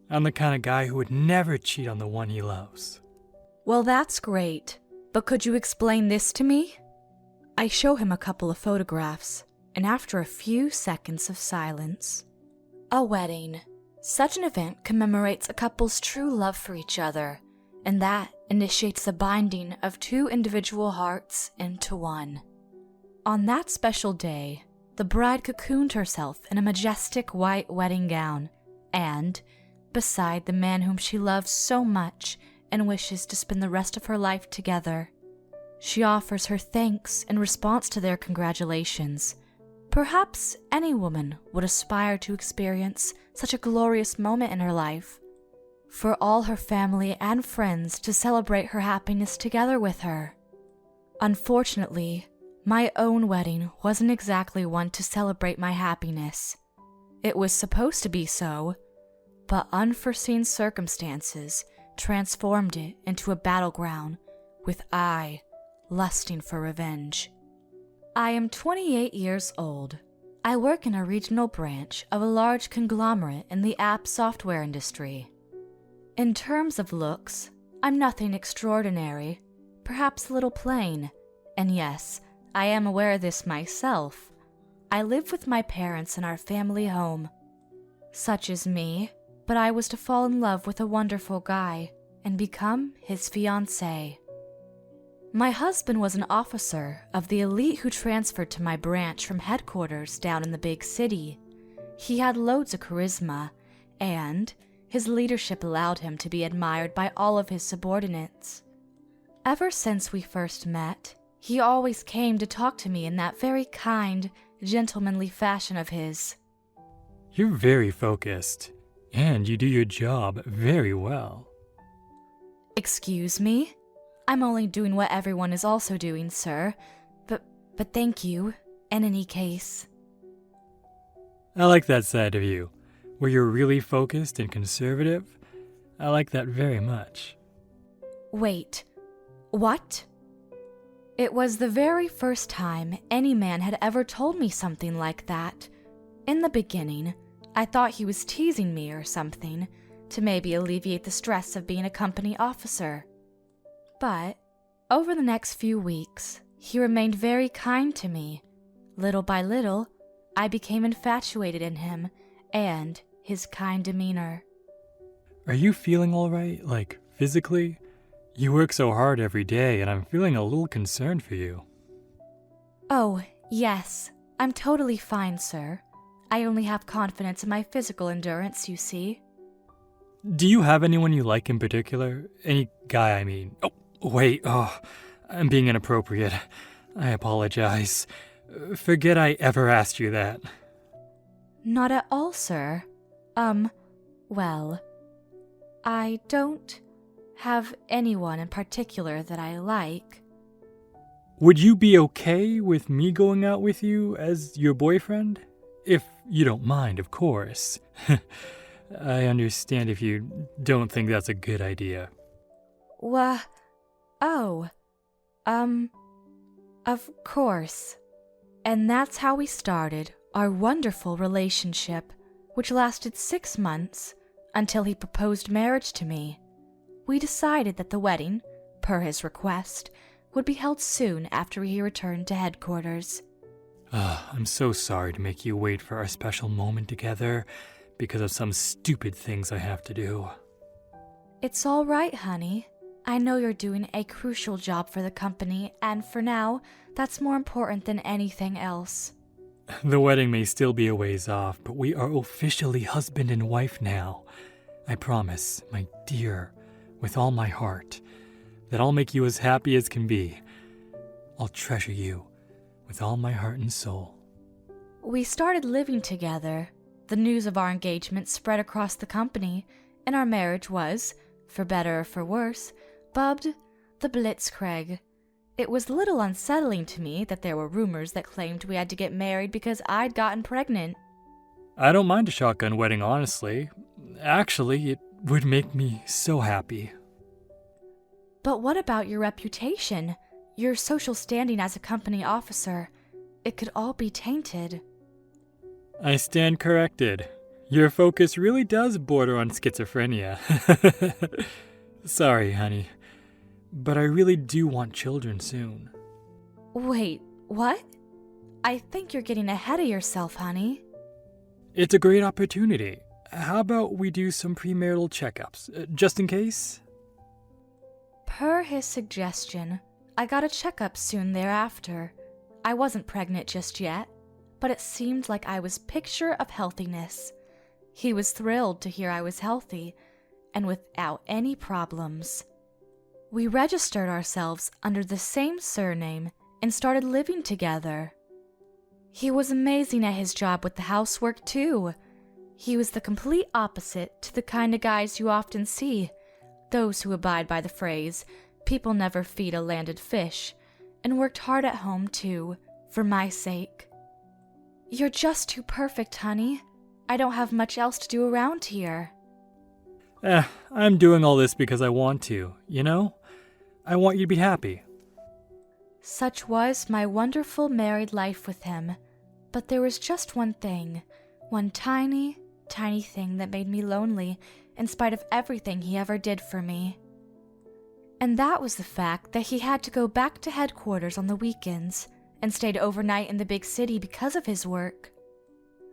I'm the kind of guy who would never cheat on the one he loves. Well, that's great. But could you explain this to me? I show him a couple of photographs, and after a few seconds of silence, a wedding. Such an event commemorates a couple's true love for each other, and that initiates the binding of two individual hearts into one. On that special day, the bride cocooned herself in a majestic white wedding gown, and, beside the man whom she loves so much and wishes to spend the rest of her life together, she offers her thanks in response to their congratulations. Perhaps any woman would aspire to experience such a glorious moment in her life, for all her family and friends to celebrate her happiness together with her. Unfortunately, my own wedding wasn't exactly one to celebrate my happiness. It was supposed to be so, but unforeseen circumstances transformed it into a battleground, with I lusting for revenge. I am 28 years old. I work in a regional branch of a large conglomerate in the app software industry. In terms of looks, I'm nothing extraordinary, perhaps a little plain, and yes, I am aware of this myself. I live with my parents in our family home. Such is me, but I was to fall in love with a wonderful guy and become his fiancée. My husband was an officer of the elite who transferred to my branch from headquarters down in the big city. He had loads of charisma, and his leadership allowed him to be admired by all of his subordinates. Ever since we first met, he always came to talk to me in that very kind, gentlemanly fashion of his. You're very focused, and you do your job very well. Excuse me? I'm only doing what everyone is also doing, sir. But thank you, in any case. I like that side of you, where you're really focused and conservative. I like that very much. Wait, what? It was the very first time any man had ever told me something like that. In the beginning, I thought he was teasing me or something, to maybe alleviate the stress of being a company officer. But, over the next few weeks, he remained very kind to me. Little by little, I became infatuated in him and his kind demeanor. Are you feeling all right, like physically? You work so hard every day, and I'm feeling a little concerned for you. Oh, yes, I'm totally fine, sir. I only have confidence in my physical endurance, you see. Do you have anyone you like in particular? Any guy, I mean. Oh, wait, I'm being inappropriate. I apologize. Forget I ever asked you that. Not at all, sir. Well, I don't have anyone in particular that I like. Would you be okay with me going out with you as your boyfriend? If you don't mind, of course. I understand if you don't think that's a good idea. Of course. And that's how we started our wonderful relationship, which lasted 6 months until he proposed marriage to me. We decided that the wedding, per his request, would be held soon after he returned to headquarters. I'm so sorry to make you wait for our special moment together because of some stupid things I have to do. It's all right, honey. I know you're doing a crucial job for the company, and for now, that's more important than anything else. The wedding may still be a ways off, but we are officially husband and wife now. I promise, my dear, with all my heart, that I'll make you as happy as can be. I'll treasure you with all my heart and soul. We started living together. The news of our engagement spread across the company, and our marriage was, for better or for worse, dubbed the Blitzkrieg. It was a little unsettling to me that there were rumors that claimed we had to get married because I'd gotten pregnant. I don't mind a shotgun wedding, honestly. Actually, it would make me so happy. But what about your reputation? Your social standing as a company officer? It could all be tainted. I stand corrected. Your focus really does border on schizophrenia. Sorry, honey, but I really do want children soon. Wait, what? I think you're getting ahead of yourself, honey. It's a great opportunity. How about we do some premarital checkups, just in case? Per his suggestion, I got a checkup soon thereafter. I wasn't pregnant just yet, but it seemed like I was picture of healthiness. He was thrilled to hear I was healthy, and without any problems. We registered ourselves under the same surname and started living together. He was amazing at his job with the housework too. He was the complete opposite to the kind of guys you often see, those who abide by the phrase, "People never feed a landed fish," and worked hard at home too, for my sake. You're just too perfect, honey. I don't have much else to do around here. I'm doing all this because I want to, you know? I want you to be happy. Such was my wonderful married life with him, but there was just one thing, one tiny, tiny thing that made me lonely in spite of everything he ever did for me. And that was the fact that he had to go back to headquarters on the weekends and stayed overnight in the big city because of his work.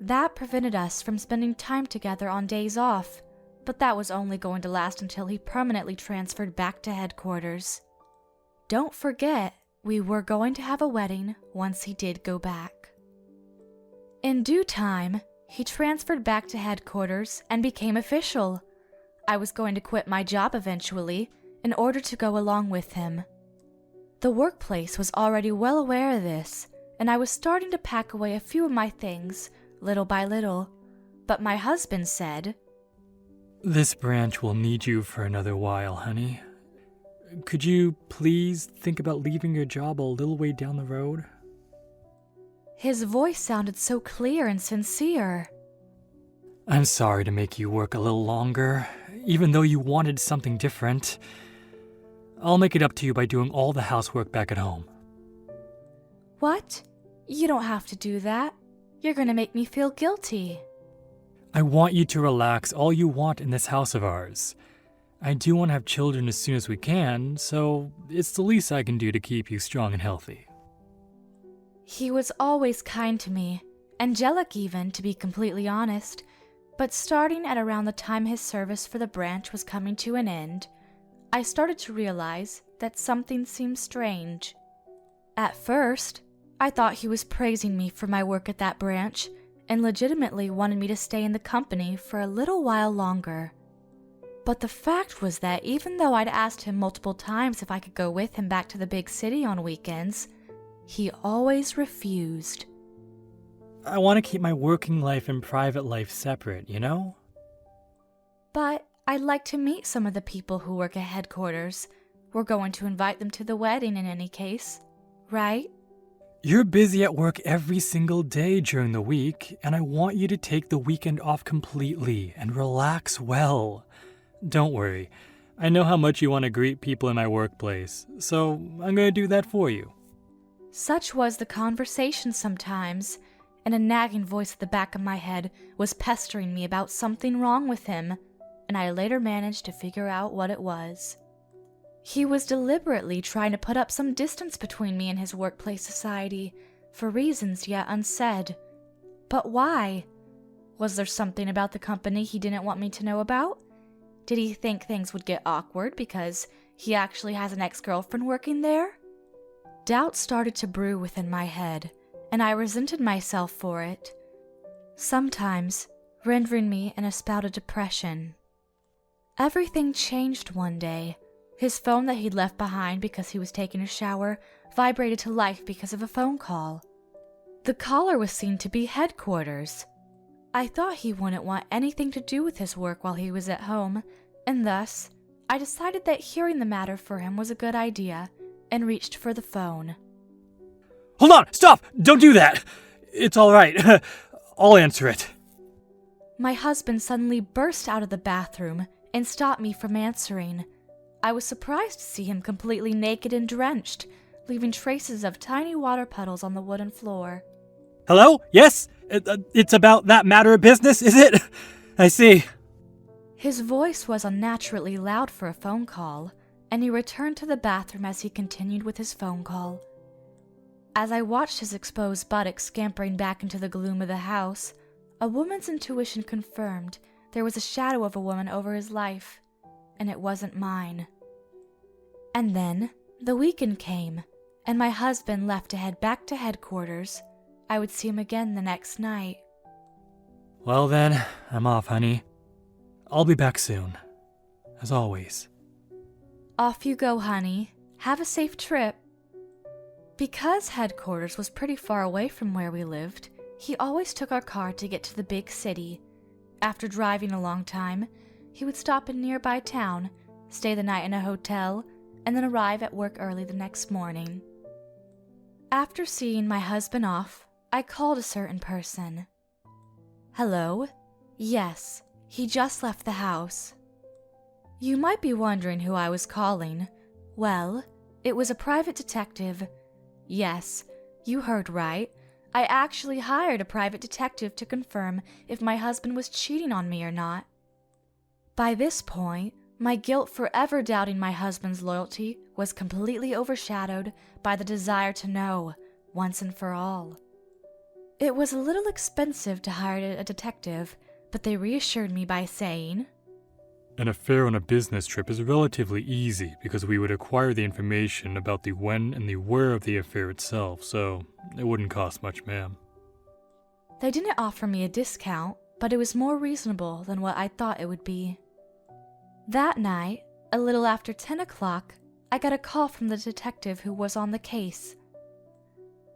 That prevented us from spending time together on days off, but that was only going to last until he permanently transferred back to headquarters. Don't forget, we were going to have a wedding once he did go back. In due time, he transferred back to headquarters and became official. I was going to quit my job eventually in order to go along with him. The workplace was already well aware of this, and I was starting to pack away a few of my things, little by little. But my husband said, "This branch will need you for another while, honey. Could you please think about leaving your job a little way down the road?" His voice sounded so clear and sincere. "I'm sorry to make you work a little longer, even though you wanted something different. I'll make it up to you by doing all the housework back at home." What? You don't have to do that. You're going to make me feel guilty. I want you to relax all you want in this house of ours. I do want to have children as soon as we can, so it's the least I can do to keep you strong and healthy. He was always kind to me, angelic even, to be completely honest, but starting at around the time his service for the branch was coming to an end, I started to realize that something seemed strange. At first, I thought he was praising me for my work at that branch and legitimately wanted me to stay in the company for a little while longer. But the fact was that even though I'd asked him multiple times if I could go with him back to the big city on weekends, he always refused. I want to keep my working life and private life separate, you know? But I'd like to meet some of the people who work at headquarters. We're going to invite them to the wedding in any case, right? You're busy at work every single day during the week, and I want you to take the weekend off completely and relax well. Don't worry, I know how much you want to greet people in my workplace, so I'm going to do that for you. Such was the conversation sometimes, and a nagging voice at the back of my head was pestering me about something wrong with him, and I later managed to figure out what it was. He was deliberately trying to put up some distance between me and his workplace society, for reasons yet unsaid. But why? Was there something about the company he didn't want me to know about? Did he think things would get awkward because he actually has an ex-girlfriend working there? Doubt started to brew within my head, and I resented myself for it, sometimes rendering me in a spout of depression. Everything changed one day. His phone that he'd left behind because he was taking a shower vibrated to life because of a phone call. The caller was seen to be headquarters. I thought he wouldn't want anything to do with his work while he was at home, and thus, I decided that hearing the matter for him was a good idea, and reached for the phone. Hold on! Stop! Don't do that! It's all right. I'll answer it. My husband suddenly burst out of the bathroom and stopped me from answering. I was surprised to see him completely naked and drenched, leaving traces of tiny water puddles on the wooden floor. Hello? Yes? It's about that matter of business, is it? I see. His voice was unnaturally loud for a phone call, and he returned to the bathroom as he continued with his phone call. As I watched his exposed buttocks scampering back into the gloom of the house, a woman's intuition confirmed there was a shadow of a woman over his life, and it wasn't mine. And then the weekend came, and my husband left to head back to headquarters. I would see him again the next night. Well then, I'm off, honey. I'll be back soon. As always. Off you go, honey. Have a safe trip. Because headquarters was pretty far away from where we lived, he always took our car to get to the big city. After driving a long time, he would stop in a nearby town, stay the night in a hotel, and then arrive at work early the next morning. After seeing my husband off, I called a certain person. Hello? Yes, he just left the house. You might be wondering who I was calling. Well, it was a private detective. Yes, you heard right. I actually hired a private detective to confirm if my husband was cheating on me or not. By this point, my guilt for ever doubting my husband's loyalty was completely overshadowed by the desire to know, once and for all. It was a little expensive to hire a detective, but they reassured me by saying, An affair on a business trip is relatively easy because we would acquire the information about the when and the where of the affair itself, so it wouldn't cost much, ma'am. They didn't offer me a discount, but it was more reasonable than what I thought it would be. That night, a little after 10 o'clock, I got a call from the detective who was on the case.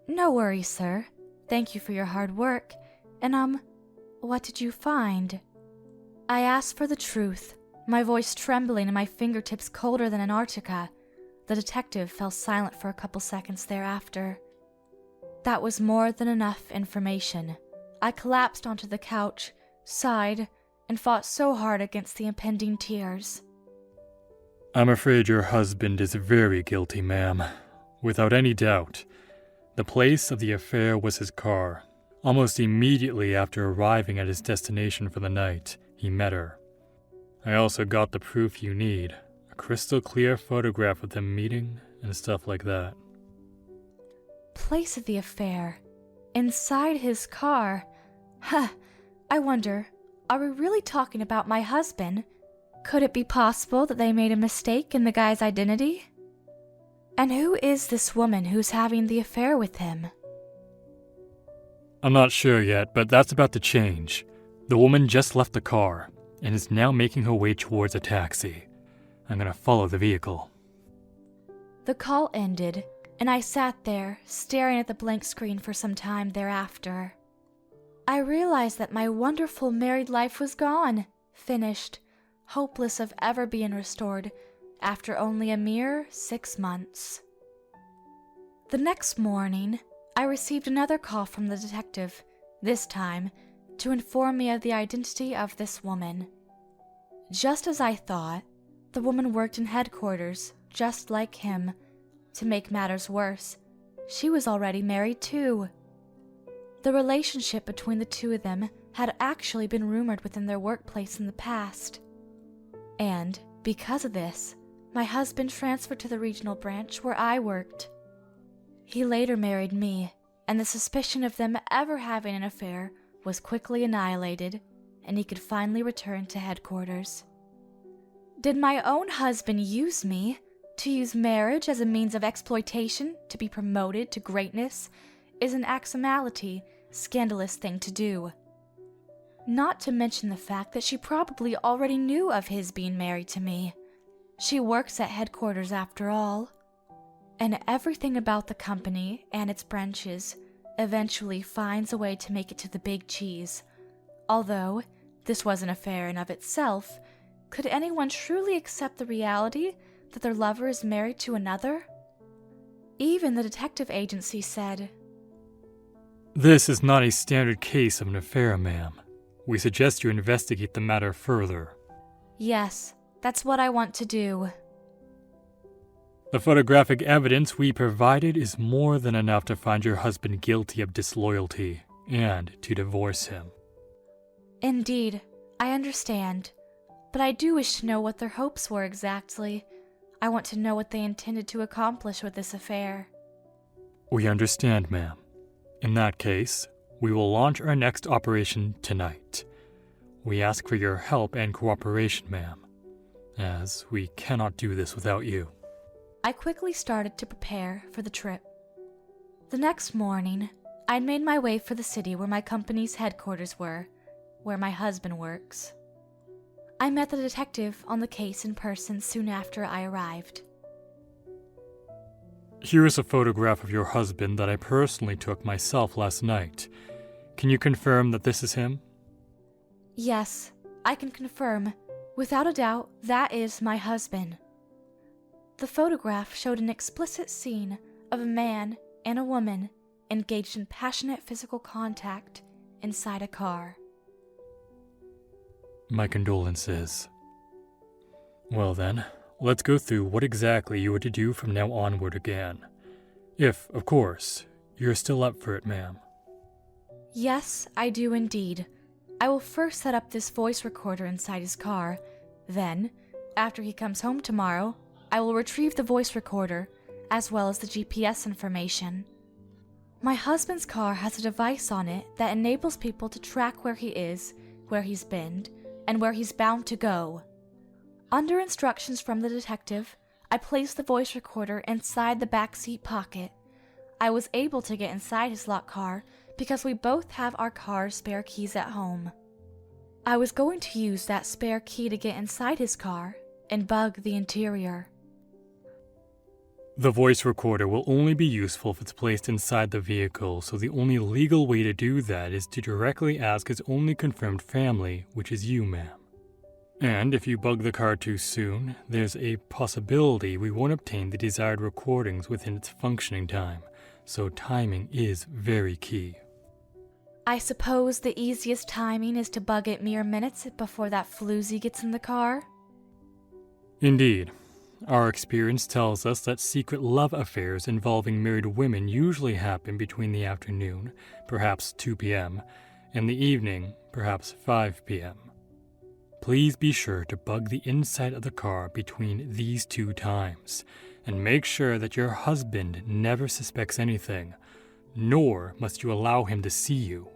No worries, sir. Thank you for your hard work. And, what did you find? I asked for the truth, my voice trembling and my fingertips colder than Antarctica. The detective fell silent for a couple seconds thereafter. That was more than enough information. I collapsed onto the couch, sighed, and fought so hard against the impending tears. I'm afraid your husband is very guilty, ma'am. Without any doubt. The place of the affair was his car. Almost immediately after arriving at his destination for the night, he met her. I also got the proof you need, a crystal clear photograph of them meeting and stuff like that. Place of the affair. Inside his car. Huh. I wonder, are we really talking about my husband? Could it be possible that they made a mistake in the guy's identity? And who is this woman who's having the affair with him? I'm not sure yet, but that's about to change. The woman just left the car and is now making her way towards a taxi. I'm gonna follow the vehicle. The call ended, and I sat there, staring at the blank screen for some time thereafter. I realized that my wonderful married life was gone, finished, hopeless of ever being restored, after only a mere 6 months. The next morning, I received another call from the detective, this time to inform me of the identity of this woman. Just as I thought, the woman worked in headquarters, just like him. To make matters worse, she was already married too. The relationship between the two of them had actually been rumored within their workplace in the past. And, because of this, my husband transferred to the regional branch where I worked. He later married me, and the suspicion of them ever having an affair was quickly annihilated, and he could finally return to headquarters. Did my own husband use me? To use marriage as a means of exploitation to be promoted to greatness is an axiomality, scandalous thing to do. Not to mention the fact that she probably already knew of his being married to me. She works at headquarters after all. And everything about the company and its branches eventually finds a way to make it to the big cheese. Although this was an affair in of itself, could anyone truly accept the reality that their lover is married to another? Even the detective agency said, This is not a standard case of an affair, ma'am. We suggest you investigate the matter further. Yes, that's what I want to do. The photographic evidence we provided is more than enough to find your husband guilty of disloyalty and to divorce him. Indeed, I understand. But I do wish to know what their hopes were exactly. I want to know what they intended to accomplish with this affair. We understand, ma'am. In that case, we will launch our next operation tonight. We ask for your help and cooperation, ma'am, as we cannot do this without you. I quickly started to prepare for the trip. The next morning, I made my way for the city where my company's headquarters were, where my husband works. I met the detective on the case in person soon after I arrived. Here is a photograph of your husband that I personally took myself last night. Can you confirm that this is him? Yes, I can confirm. Without a doubt, that is my husband. The photograph showed an explicit scene of a man and a woman engaged in passionate physical contact inside a car. My condolences. Well then, let's go through what exactly you are to do from now onward again. If, of course, you're still up for it, ma'am. Yes, I do indeed. I will first set up this voice recorder inside his car. Then, after he comes home tomorrow, I will retrieve the voice recorder, as well as the GPS information. My husband's car has a device on it that enables people to track where he is, where he's been, and where he's bound to go. Under instructions from the detective, I placed the voice recorder inside the backseat pocket. I was able to get inside his locked car because we both have our car's spare keys at home. I was going to use that spare key to get inside his car and bug the interior. The voice recorder will only be useful if it's placed inside the vehicle, so the only legal way to do that is to directly ask his only confirmed family, which is you, ma'am. And if you bug the car too soon, there's a possibility we won't obtain the desired recordings within its functioning time, so timing is very key. I suppose the easiest timing is to bug it mere minutes before that floozy gets in the car? Indeed. Our experience tells us that secret love affairs involving married women usually happen between the afternoon, perhaps 2 p.m., and the evening, perhaps 5 p.m. Please be sure to bug the inside of the car between these two times, and make sure that your husband never suspects anything, nor must you allow him to see you.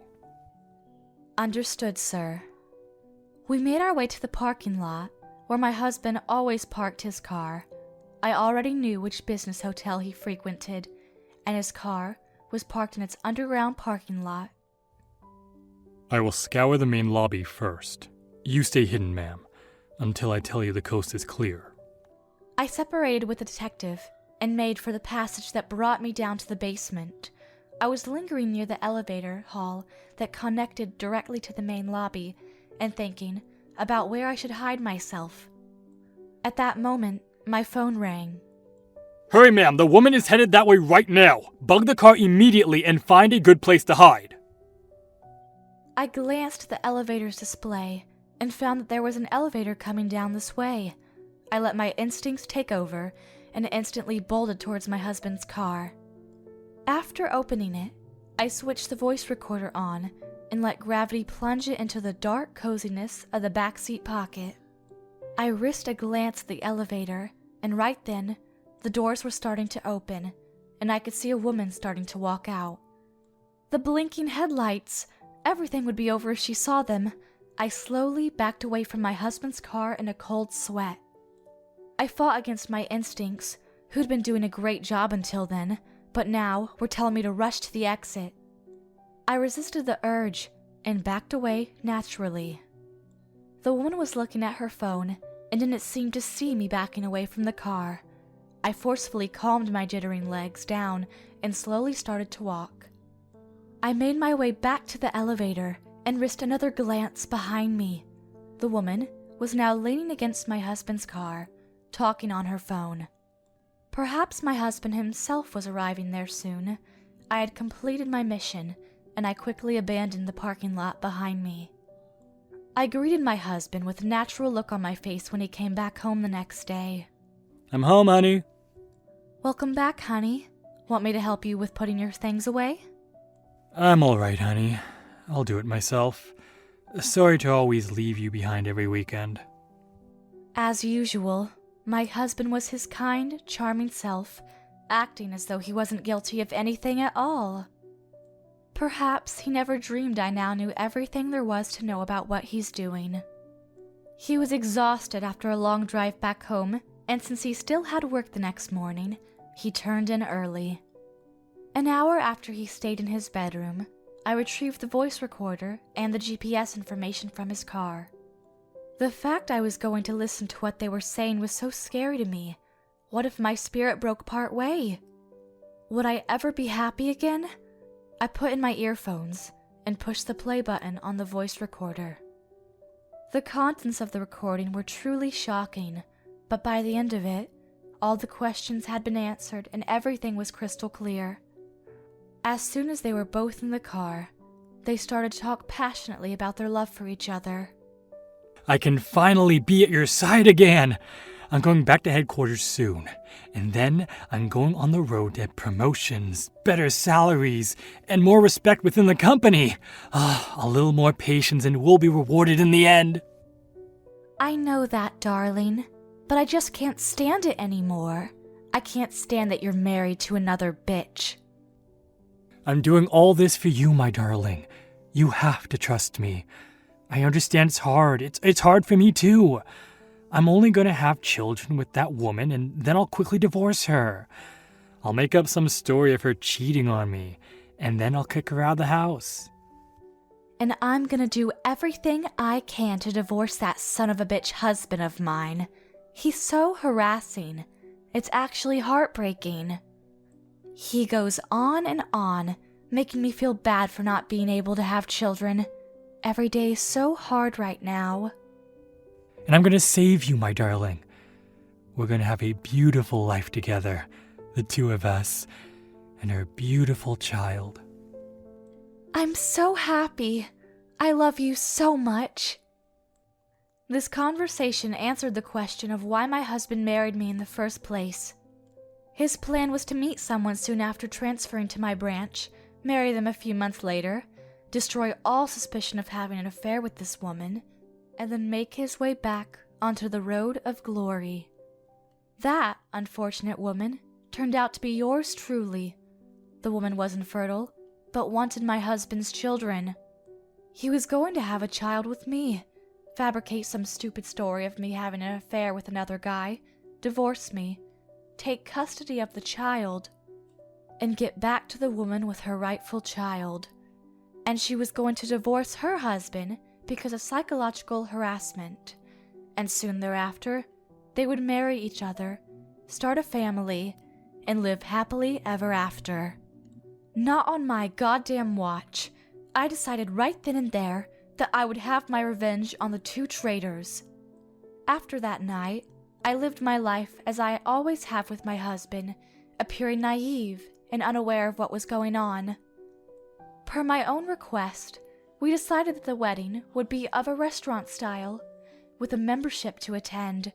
Understood, sir. We made our way to the parking lot, where my husband always parked his car. I already knew which business hotel he frequented, and his car was parked in its underground parking lot. I will scour the main lobby first. You stay hidden, ma'am, until I tell you the coast is clear. I separated with the detective and made for the passage that brought me down to the basement. I was lingering near the elevator hall that connected directly to the main lobby and thinking about where I should hide myself. At that moment, my phone rang. Hurry, ma'am, the woman is headed that way right now. Bug the car immediately and find a good place to hide. I glanced at the elevator's display and found that there was an elevator coming down this way. I let my instincts take over and instantly bolted towards my husband's car. After opening it, I switched the voice recorder on and let gravity plunge it into the dark coziness of the backseat pocket. I risked a glance at the elevator, and right then, the doors were starting to open, and I could see a woman starting to walk out. The blinking headlights! Everything would be over if she saw them. I slowly backed away from my husband's car in a cold sweat. I fought against my instincts, who'd been doing a great job until then, but now were telling me to rush to the exit. I resisted the urge and backed away naturally. The woman was looking at her phone and didn't seem to see me backing away from the car. I forcefully calmed my jittering legs down and slowly started to walk. I made my way back to the elevator and risked another glance behind me. The woman was now leaning against my husband's car, talking on her phone. Perhaps my husband himself was arriving there soon. I had completed my mission, and I quickly abandoned the parking lot behind me. I greeted my husband with a natural look on my face when he came back home the next day. I'm home, honey. Welcome back, honey. Want me to help you with putting your things away? I'm alright, honey. I'll do it myself. Sorry to always leave you behind every weekend. As usual, my husband was his kind, charming self, acting as though he wasn't guilty of anything at all. Perhaps he never dreamed I now knew everything there was to know about what he's doing. He was exhausted after a long drive back home, and since he still had work the next morning, he turned in early. An hour after he stayed in his bedroom, I retrieved the voice recorder and the GPS information from his car. The fact I was going to listen to what they were saying was so scary to me. What if my spirit broke part way? Would I ever be happy again? I put in my earphones and pushed the play button on the voice recorder. The contents of the recording were truly shocking, but by the end of it, all the questions had been answered and everything was crystal clear. As soon as they were both in the car, they started to talk passionately about their love for each other. I can finally be at your side again. I'm going back to headquarters soon. And then I'm going on the road to promotions, better salaries, and more respect within the company. A little more patience and we'll be rewarded in the end. I know that, darling, but I just can't stand it anymore. I can't stand that you're married to another bitch. I'm doing all this for you, my darling. You have to trust me. I understand it's hard. It's hard for me too. I'm only going to have children with that woman and then I'll quickly divorce her. I'll make up some story of her cheating on me and then I'll kick her out of the house. And I'm gonna do everything I can to divorce that son of a bitch husband of mine. He's so harassing. It's actually heartbreaking. He goes on, making me feel bad for not being able to have children. Every day is so hard right now. And I'm going to save you, my darling. We're going to have a beautiful life together, the two of us, and our beautiful child. I'm so happy. I love you so much. This conversation answered the question of why my husband married me in the first place. His plan was to meet someone soon after transferring to my branch, marry them a few months later, destroy all suspicion of having an affair with this woman, and then make his way back onto the road of glory. That unfortunate woman turned out to be yours truly. The woman wasn't fertile, but wanted my husband's children. He was going to have a child with me, fabricate some stupid story of me having an affair with another guy, divorce me, take custody of the child, and get back to the woman with her rightful child. And she was going to divorce her husband because of psychological harassment. And soon thereafter, they would marry each other, start a family, and live happily ever after. Not on my goddamn watch. I decided right then and there that I would have my revenge on the two traitors. After that night, I lived my life as I always have with my husband, appearing naive and unaware of what was going on. Per my own request, we decided that the wedding would be of a restaurant style, with a membership to attend.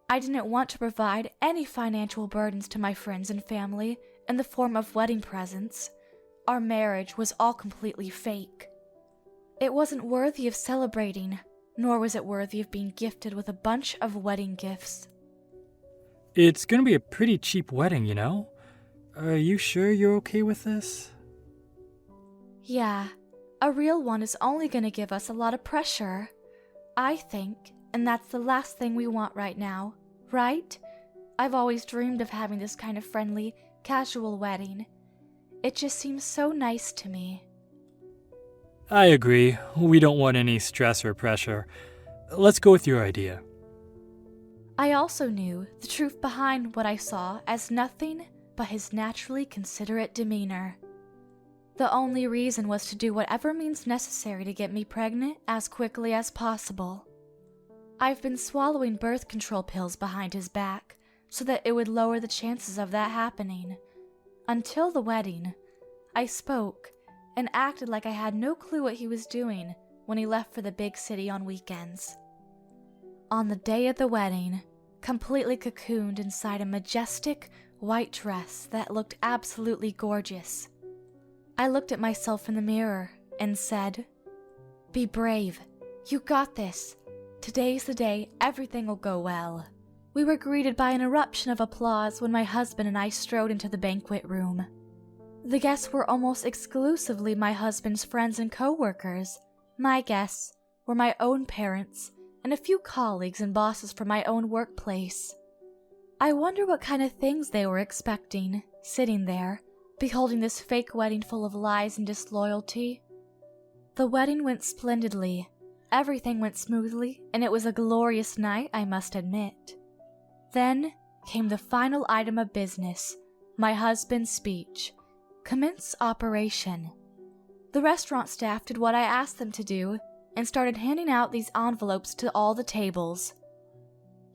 I didn't want to provide any financial burdens to my friends and family in the form of wedding presents. Our marriage was all completely fake. It wasn't worthy of celebrating, nor was it worthy of being gifted with a bunch of wedding gifts. It's going to be a pretty cheap wedding, you know? Are you sure you're okay with this? Yeah, a real one is only going to give us a lot of pressure. I think, and that's the last thing we want right now, right? I've always dreamed of having this kind of friendly, casual wedding. It just seems so nice to me. I agree. We don't want any stress or pressure. Let's go with your idea. I also knew the truth behind what I saw as nothing but his naturally considerate demeanor. The only reason was to do whatever means necessary to get me pregnant as quickly as possible. I've been swallowing birth control pills behind his back so that it would lower the chances of that happening. Until the wedding, I spoke and acted like I had no clue what he was doing when he left for the big city on weekends. On the day of the wedding, completely cocooned inside a majestic, white dress that looked absolutely gorgeous. I looked at myself in the mirror and said, "Be brave. You got this. Today's the day everything will go well." We were greeted by an eruption of applause when my husband and I strode into the banquet room. The guests were almost exclusively my husband's friends and co-workers. My guests were my own parents and a few colleagues and bosses from my own workplace. I wonder what kind of things they were expecting, sitting there, beholding this fake wedding full of lies and disloyalty. The wedding went splendidly. Everything went smoothly, and it was a glorious night, I must admit. Then came the final item of business, my husband's speech. Commence operation. The restaurant staff did what I asked them to do and started handing out these envelopes to all the tables.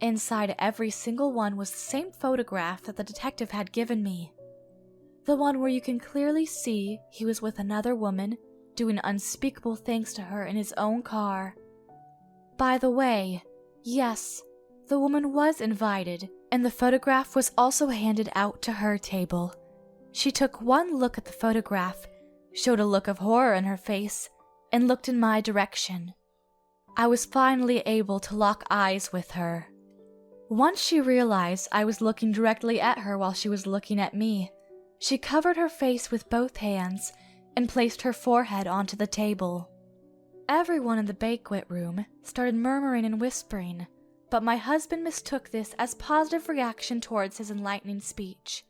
Inside every single one was the same photograph that the detective had given me. The one where you can clearly see he was with another woman, doing unspeakable things to her in his own car. By the way, yes, the woman was invited, and the photograph was also handed out to her table. She took one look at the photograph, showed a look of horror in her face, and looked in my direction. I was finally able to lock eyes with her. Once she realized I was looking directly at her while she was looking at me, she covered her face with both hands and placed her forehead onto the table. Everyone in the banquet room started murmuring and whispering, but my husband mistook this as positive reaction towards his enlightening speech.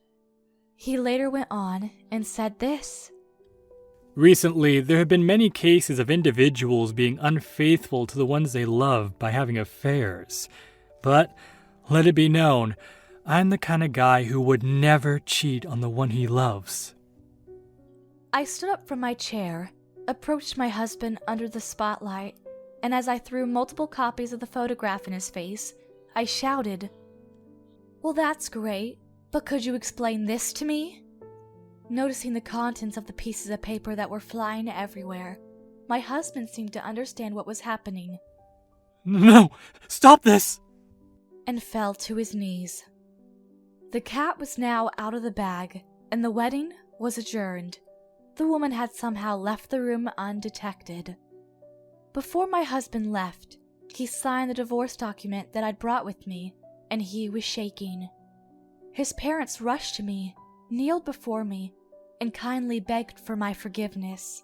He later went on and said this. Recently, there have been many cases of individuals being unfaithful to the ones they love by having affairs. But let it be known, I'm the kind of guy who would never cheat on the one he loves. I stood up from my chair, approached my husband under the spotlight, and as I threw multiple copies of the photograph in his face, I shouted, "Well, that's great, but could you explain this to me?" Noticing the contents of the pieces of paper that were flying everywhere, my husband seemed to understand what was happening. "No, stop this!" and fell to his knees. The cat was now out of the bag, and the wedding was adjourned. The woman had somehow left the room undetected. Before my husband left, he signed the divorce document that I'd brought with me, and he was shaking. His parents rushed to me, kneeled before me, and kindly begged for my forgiveness.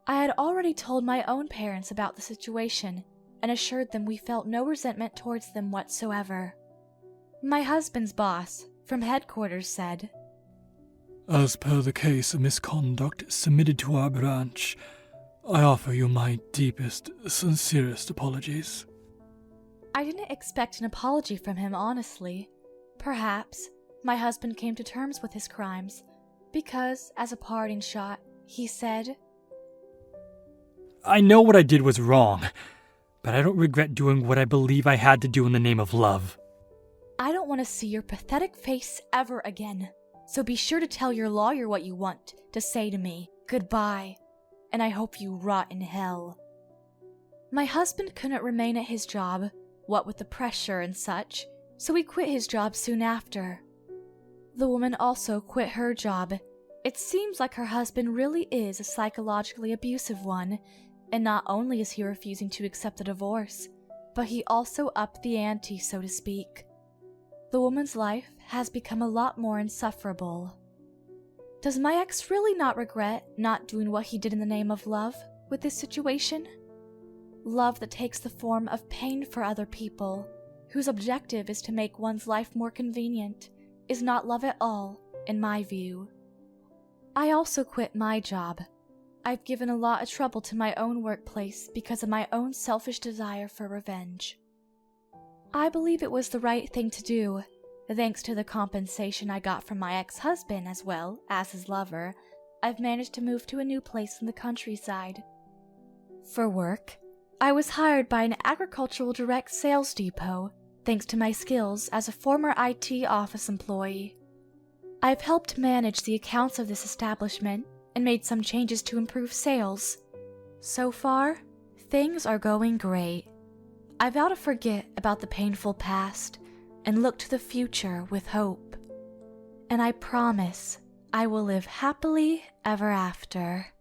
I had already told my own parents about the situation and assured them we felt no resentment towards them whatsoever. My husband's boss from headquarters said, "As per the case of misconduct submitted to our branch, I offer you my deepest, sincerest apologies." I didn't expect an apology from him, honestly. Perhaps my husband came to terms with his crimes, because, as a parting shot, he said, "I know what I did was wrong, but I don't regret doing what I believe I had to do in the name of love. I don't want to see your pathetic face ever again, so be sure to tell your lawyer what you want to say to me. Goodbye, and I hope you rot in hell." My husband couldn't remain at his job, what with the pressure and such, so he quit his job soon after. The woman also quit her job. It seems like her husband really is a psychologically abusive one, and not only is he refusing to accept the divorce, but he also upped the ante, so to speak. The woman's life has become a lot more insufferable. Does my ex really not regret not doing what he did in the name of love with this situation? Love that takes the form of pain for other people, whose objective is to make one's life more convenient, is not love at all, in my view. I also quit my job. I've given a lot of trouble to my own workplace because of my own selfish desire for revenge. I believe it was the right thing to do, thanks to the compensation I got from my ex-husband as well as his lover. I've managed to move to a new place in the countryside. For work, I was hired by an agricultural direct sales depot, thanks to my skills as a former IT office employee. I've helped manage the accounts of this establishment and made some changes to improve sales. So far, things are going great. I vow to forget about the painful past and look to the future with hope. and I promise I will live happily ever after.